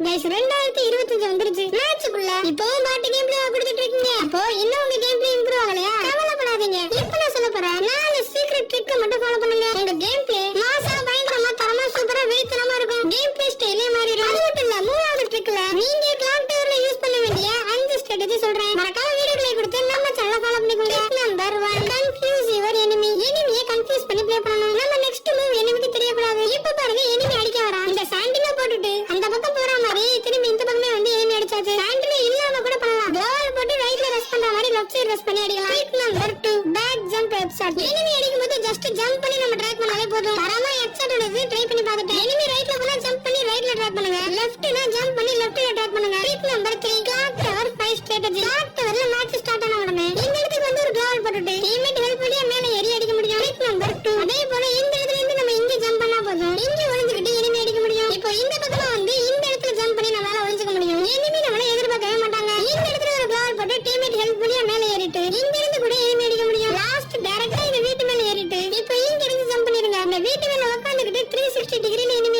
Guys 2025 வந்துருச்சு மேட்ச்க்குள்ள இப்போவும் பாட்டு கேம் பிளே கொடுத்துட்டு இருக்கீங்க. அப்போ இன்னும் உங்க கேம் பிளே இம்ப்ரூவ் ஆகலையா? கவலைப்படாதீங்க. இப்போ நான் சொல்ல போறேன் 4 சீக்ரெட் ட்ரிக் மட்டும் ஃபாலோ பண்ணுங்க. உங்க கேம் பிளே மாசா பயங்கரமா தரமா சூப்பரா வெயிட்லமா இருக்கும். கேம் பிளே ஸ்டைலே மாறிடும். அது மட்டும் இல்ல மூணாவது ட்ரிக்ல நீங்க கிளாக் டவர்ல யூஸ் பண்ண வேண்டிய 5 ஸ்ட்ராட்டஜி சொல்றேன். மறக்காம வீடியோக்களை கொடுத்து நம்ம சேனலை ஃபாலோ பண்ணிக்கோங்க. Number 1 confuse your enemy. எனிமியை கன்ஃபியூஸ் பண்ணி ப்ளே பண்ணணும். நம்ம நெக்ஸ்ட் மூவ் எனிமிக்கு தெரியக்கூடாது. இப்போ பாருங்க எனிமி அடிக்க வரான். இந்த சாண்டில போட்டுட்டு அந்த பக்கம் போற மாதிரி திரும்பி இந்த பக்கமே வந்து எனிமி அடிச்சாச்சு. சாண்டில இல்லாம கூட பண்ணலாம். க்ளோவல் போட்டு ரைட்ல ரெஸ்ட் பண்ற மாதிரி லெஃப்ட் சைடு ரெஸ்ட் பண்ணி அடிக்கலாம். Trick number 2 back jump headshot. Enemy அடிக்கும்போது ஜஸ்ட் ஜம்ப் பண்ணி நம்ம ட்ராக் பண்ணாலே போதும். தரமா ஹெட்ஷாட் உள்ளது ட்ரை பண்ணி பார்த்துட்டேன். எனிமி ரைட்ல போனா ஜம்ப் பண்ணி ரைட்ல ட்ராக் பண்ணுங்க. லெஃப்ட்னா ஜம்ப் பண்ணி லெஃப்ட்ல ட்ராக் பண்ணுங்க. Trick number 3 clock tower 5 strategy. Clock டவர்ல மேட்ச் ஸ்டார்ட் ஆன உடனே இந்த இடத்துக்கு வந்து ஒரு க்ளோவல் போட்டுட்டு டீம்மேட் ஹெல்ப் பண்ணி மேல ஏறி அடிக்க முடியும். ட்ரிக் நம்பர் 2 அதே போல இந்த இடத்துல இருந்து நம்ம இங்க ஜம்ப் பண்ணா போதும். இங்க ஒளிஞ்சிக்கிட்டு எனிமி அடிக்க முடியும். இப்போ இந்த பக்கமா வந்து இந்த இடத்துல ஜம்ப் பண்ணி நம்மளால ஒளிஞ்சிக்க முடியும். எனிமி நம்மள எதிர்பார்க்கவே மாட்டாங்க. இந்த இடத்துல ஒரு க்ளோவல் போட்டு டீம்மேட் ஹெல்ப் பண்ணி மேல ஏறிட்டு இங்க இருந்து கூட எனிமி அடிக்க முடியும். லாஸ்ட் டைரக்டா இந்த வீட்டு மேல ஏறிட்டு இப்போ இங்க இருந்து ஜம்ப் பண்ணிருங்க. அந்த வீட்டு மேல உட்கார்ந்துகிட்டு 360 டிகிரில எனிமி